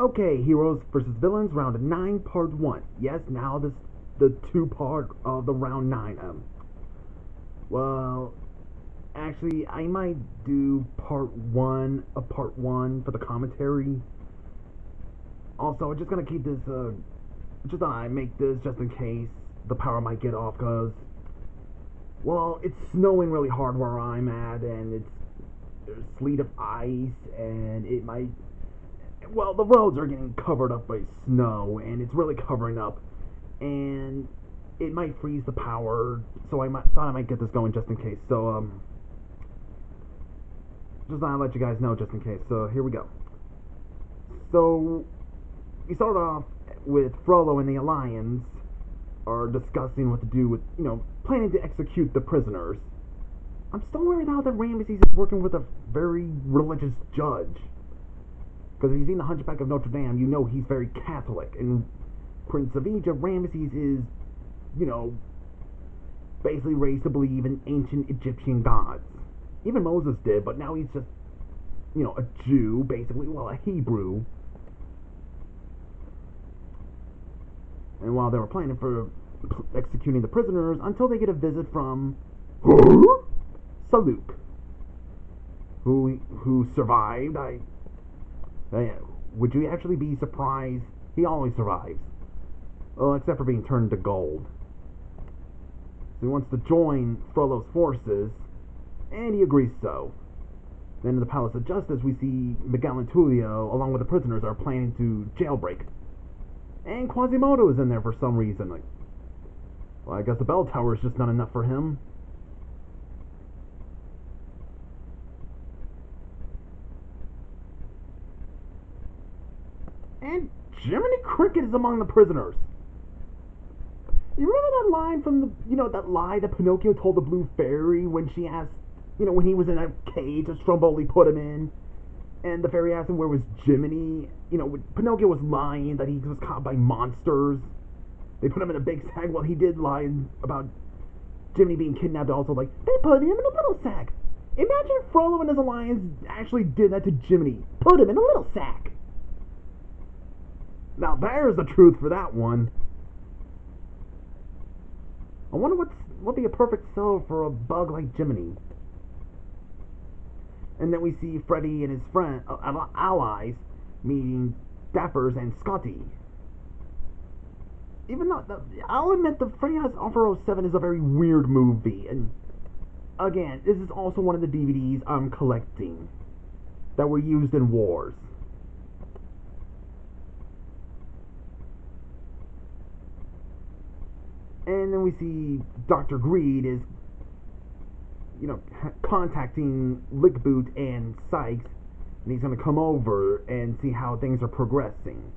Okay, heroes versus villains, round 9, part 1. Yes, now this the two-part of the round 9. Well, actually, I might do part 1 for the commentary. Also, I'm just gonna keep this, just I make this just in case the power might get off, cause, well, it's snowing really hard where I'm at, and there's sleet of ice, and it might, well, the roads are getting covered up by snow, and it's really covering up, and it might freeze the power, so thought I might get this going just in case. So, just thought I'd let you guys know just in case. So, here we go. So, we started off with Frollo and the Alliance are discussing what to do with, planning to execute the prisoners. I'm still worried now that Ramesses is working with a very religious judge. Because if you've seen The Hunchback of Notre Dame, you know he's very Catholic. And Prince of Egypt, Ramesses is, basically raised to believe in ancient Egyptian gods. Even Moses did, but now he's just, a Jew, basically, well, a Hebrew. And while they were planning for executing the prisoners, until they get a visit from Saluk, who survived. Would you actually be surprised? He always survives. Well, except for being turned to gold. So he wants to join Frollo's forces, and he agrees so. Then in the Palace of Justice, we see Miguel and Tulio, along with the prisoners, are planning to jailbreak. And Quasimodo is in there for some reason. Well, I guess the bell tower is just not enough for him. And Jiminy Cricket is among the prisoners. You remember that line from that lie that Pinocchio told the Blue Fairy when she asked, when he was in a cage that Stromboli put him in, and the fairy asked him where was Jiminy. Pinocchio was lying that he was caught by monsters. They put him in a big sack. Well, he did lie about Jiminy being kidnapped also, they put him in a little sack. Imagine if Frollo and his alliance actually did that to Jiminy. Put him in a little sack. Now there's the truth for that one. I wonder what'd be a perfect cell for a bug like Jiminy. And then we see Freddy and his friend allies meeting Dappers and Scotty. Even though I'll admit the Freddy vs. Alpha 07 is a very weird movie, and again, this is also one of the DVDs I'm collecting that were used in wars. And then we see Dr. Greed is, contacting Lickboot and Sykes, and he's going to come over and see how things are progressing.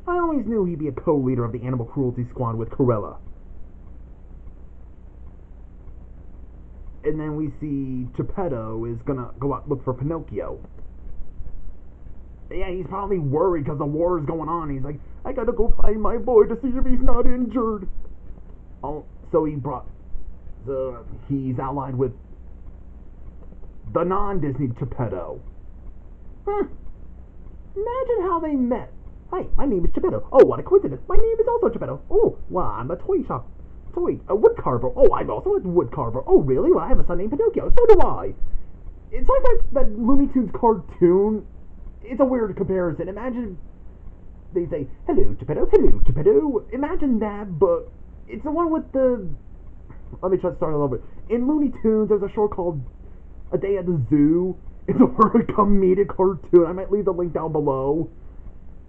I always knew he'd be a co-leader of the Animal Cruelty Squad with Corella. And then we see Geppetto is going to go out look for Pinocchio. Yeah, he's probably worried because the war is going on. He's like, I gotta go find my boy to see if he's not injured. Oh, so he's allied with the non-Disney Geppetto. Huh. Imagine how they met. Hi, my name is Geppetto. Oh, what a coincidence. My name is also Geppetto. Oh, well, I'm a wood carver. Oh, I'm also a wood carver. Oh, really? Well, I have a son named Pinocchio. So do I. It's like that Looney Tunes cartoon. It's a weird comparison. Imagine they say, hello, Geppetto, hello, Geppetto. Imagine that, but it's the one with the... Let me try to start a little bit. In Looney Tunes, there's a show called A Day at the Zoo. It's a very comedic cartoon. I might leave the link down below.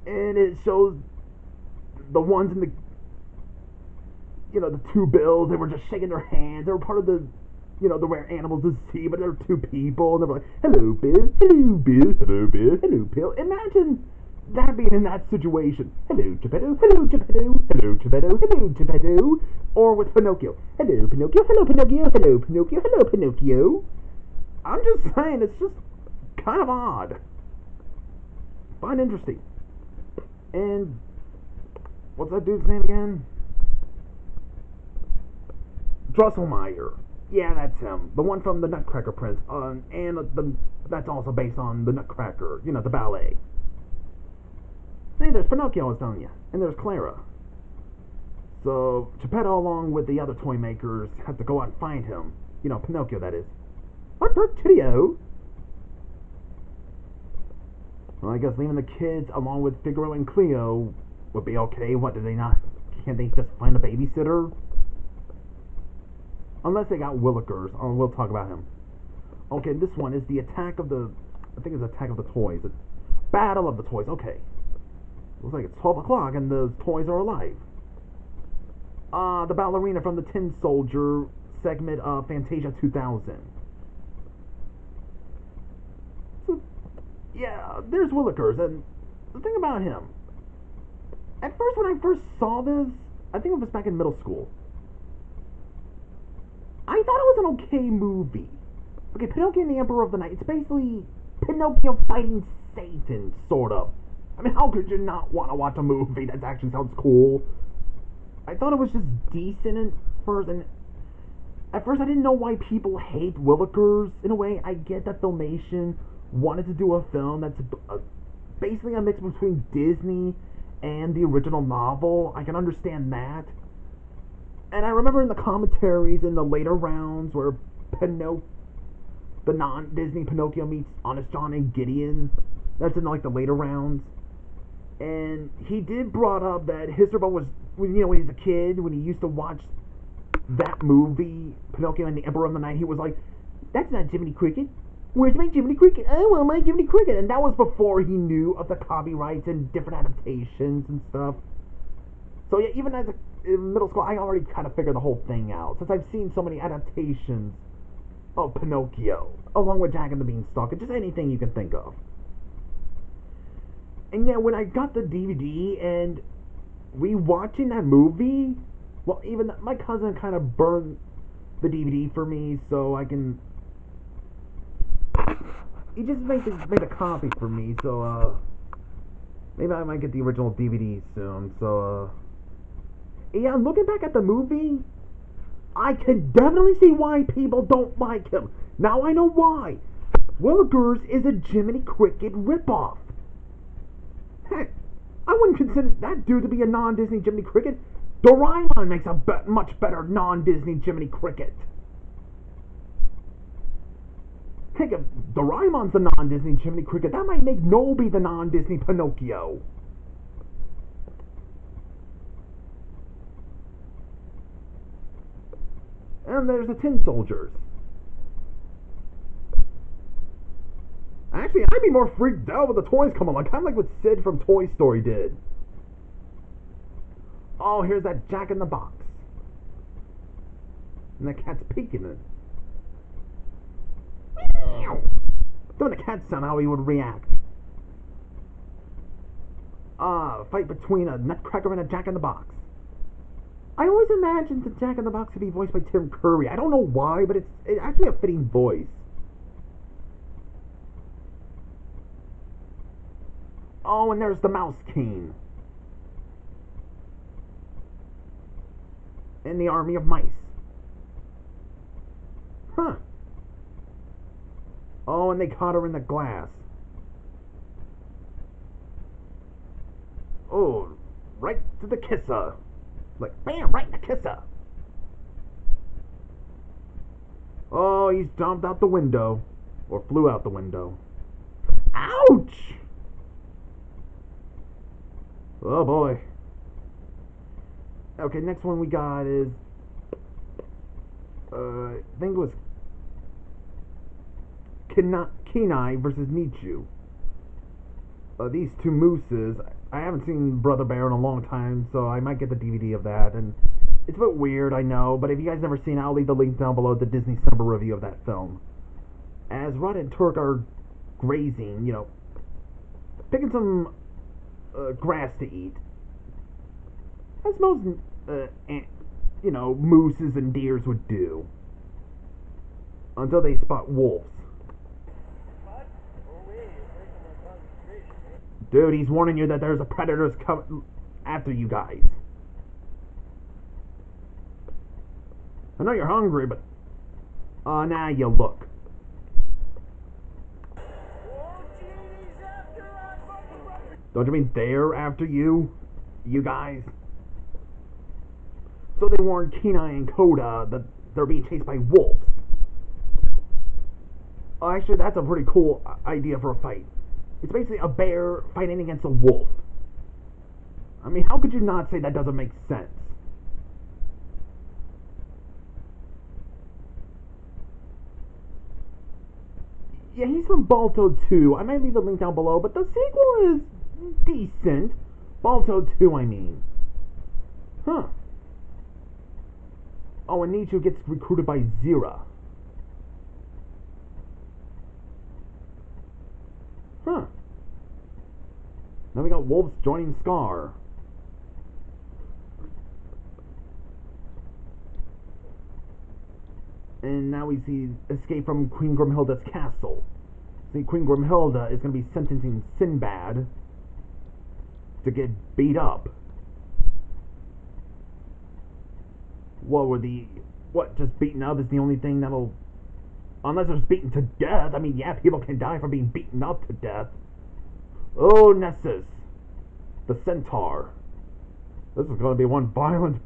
And it shows the ones in the... the two bills. They were just shaking their hands. They were part of the... the rare animals to see, but there were two people, and they were like, hello, Bill, hello, Bill, hello, Bill, hello, Bill. Imagine that being in that situation. Hello, Geppetto, hello, Geppetto, hello, Geppetto, hello, Geppetto. Or with Pinocchio. Hello, Pinocchio, hello, Pinocchio, hello, Pinocchio, hello, Pinocchio. I'm just saying, it's just kind of odd. But interesting. And, what's that dude's name again? Drosselmeyer. Yeah, that's him. The one from the Nutcracker Prince. And that's also based on the Nutcracker, the ballet. Hey, there's Pinocchio, I was telling you. And there's Clara. So, Geppetto, along with the other toy makers, have to go out and find him. You know, Pinocchio, that is. What the cheerio? Well, I guess leaving the kids along with Figaro and Cleo would be okay. What, do they not? Can't they just find a babysitter? Unless they got Willikers. Oh, we'll talk about him. Okay, this one is the Attack of the... I think it's Attack of the Toys. It's Battle of the Toys. Okay. Looks like it's 12 o'clock and the toys are alive. The ballerina from the Tin Soldier segment of Fantasia 2000. So, yeah, there's Willikers, and the thing about him, at first, when I first saw this, I think it was back in middle school, I thought it was an okay movie. Okay, Pinocchio and the Emperor of the Night, it's basically Pinocchio fighting Satan, sort of. I mean, how could you not want to watch a movie that actually sounds cool? I thought it was just decent at first, and at first I didn't know why people hate Willikers. In a way, I get that Filmation wanted to do a film that's basically a mix between Disney and the original novel. I can understand that. And I remember in the commentaries in the later rounds where the non-Disney Pinocchio meets Honest John and Gideon. That's in like the later rounds. And he did brought up that Hisarbo was, when he's a kid, when he used to watch that movie, Pinocchio and the Emperor of the Night, he was like, that's not Jiminy Cricket. Where's my Jiminy Cricket? I want my Jiminy Cricket. And that was before he knew of the copyrights and different adaptations and stuff. So yeah, even as in middle school, I already kind of figured the whole thing out, since I've seen so many adaptations of Pinocchio, along with Jack and the Beanstalk, and just anything you can think of. And yeah, when I got the DVD and rewatching that movie, well, even my cousin kind of burned the DVD for me, so I can... He just made a copy for me, so, maybe I might get the original DVD soon, so, yeah, looking back at the movie, I can definitely see why people don't like him. Now I know why. Willikers is a Jiminy Cricket ripoff. Heck, I wouldn't consider that dude to be a non-Disney Jiminy Cricket. Doraemon makes a much better non-Disney Jiminy Cricket. Heck, if Doraemon's the non-Disney Jiminy Cricket, that might make Nobi the non-Disney Pinocchio. And there's the Tin Soldiers. Actually, I'd be more freaked out with the toys coming along, kind of like what Sid from Toy Story did. Oh, here's that Jack in the Box. And the cat's peeking it. Meow! Doing the cat sound, how he would react. Fight between a Nutcracker and a Jack in the Box. I always imagined the Jack in the Box to be voiced by Tim Curry. I don't know why, but it's actually a fitting voice. Oh, and there's the Mouse King. And the Army of Mice. Huh. Oh, and they caught her in the glass. Oh, right to the kisser. Like, bam, right in the kisser. Oh, he's jumped out the window. Or flew out the window. Ouch! Oh boy. Okay, next one we got is I think it was Kenai versus Nichu. These two mooses. I haven't seen Brother Bear in a long time, so I might get the DVD of that. And it's a bit weird, I know, but if you guys never seen it, I'll leave the link down below, the Disney Summer review of that film. As Rod and Turk are grazing, picking some grass to eat, as most, mooses and deers would do, until they spot wolves. Dude, he's warning you that there's a predator's coming after you guys. I know you're hungry, but now you look. Don't you mean they're after you? You guys? So they warned Kenai and Coda that they're being chased by wolves. Actually, that's a pretty cool idea for a fight. It's basically a bear fighting against a wolf. I mean, how could you not say that doesn't make sense? Yeah, he's from Balto 2. I might leave a link down below, but the sequel is decent. Balto 2, I mean. Huh. Oh, and Nichu gets recruited by Zira. Huh. Now we got wolves joining Scar. And now we see escape from Queen Grimhilda's castle. See, Queen Grimhilda is going to be sentencing Sinbad to get beat up. Just beaten up is the only thing that'll... Unless there's beaten to death. I mean, yeah, people can die for being beaten up to death. Oh, Nessus. The centaur. This is going to be one violent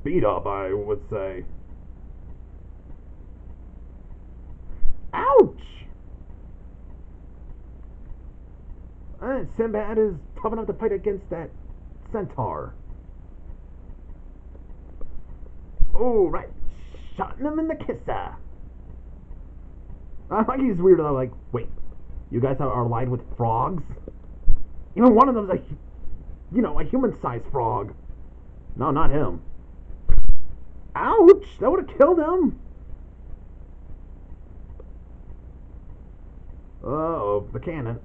beat up, I would say. Ouch! And Sinbad is tough enough to fight against that centaur. Oh, right. Shotting him in the kisser. I think he's weird though, like, wait, you guys are allied with frogs? Even one of them's a human-sized frog. No, not him. Ouch! That would have killed him. Uh-oh, the cannon.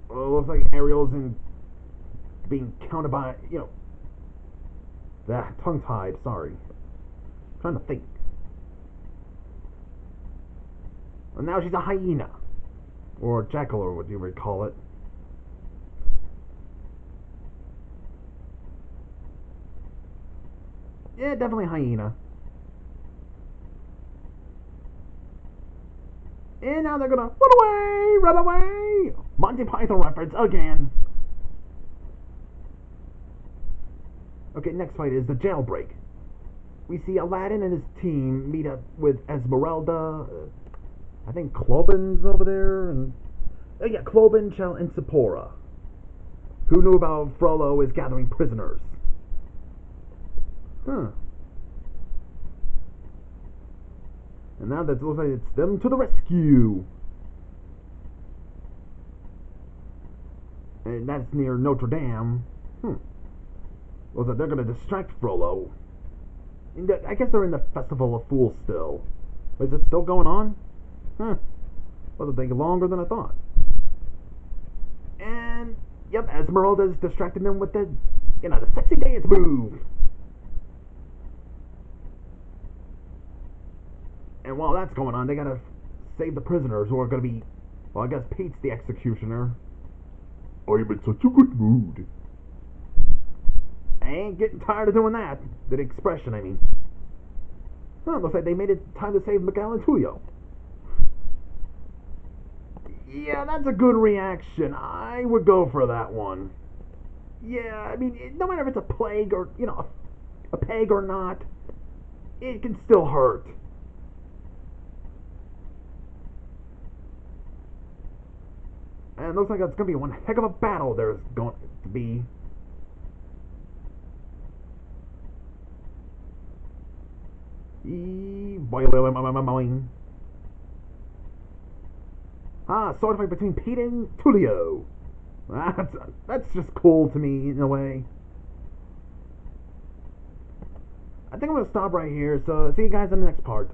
Well, looks like Ariel's being counted by, tongue-tied, sorry. I'm trying to think. And now she's a hyena. Or jackal, or what you would call it. Yeah, definitely hyena. And now they're gonna run away! Monty Python reference again. Okay, next fight is the Jailbreak. We see Aladdin and his team meet up with Esmeralda, I think Clobin's over there, and... yeah, Clobin, Chell, and Sephora. Who knew about Frollo is gathering prisoners? Huh. And now that looks like it's them to the rescue. And that's near Notre Dame. Well, they're going to distract Frollo. I guess they're in the Festival of Fools still. Is it still going on? Huh. Wasn't taking longer than I thought. And, yep, Esmeralda's distracting them with the sexy dance move. And while that's going on, they gotta save the prisoners who are gonna be... Well, I guess Pete's the executioner. I'm in such a good mood. I ain't getting tired of doing that. The expression, I mean. Well, looks like they made it time to save Miguel and Tulio. Yeah, that's a good reaction. I would go for that one. Yeah, I mean, no matter if it's a plague or, a peg or not, it can still hurt. And it looks like it's going to be one heck of a battle there's going to be. Sword fight between Pete and Tulio. That's just cool to me in a way. I think I'm going to stop right here, so see you guys in the next part.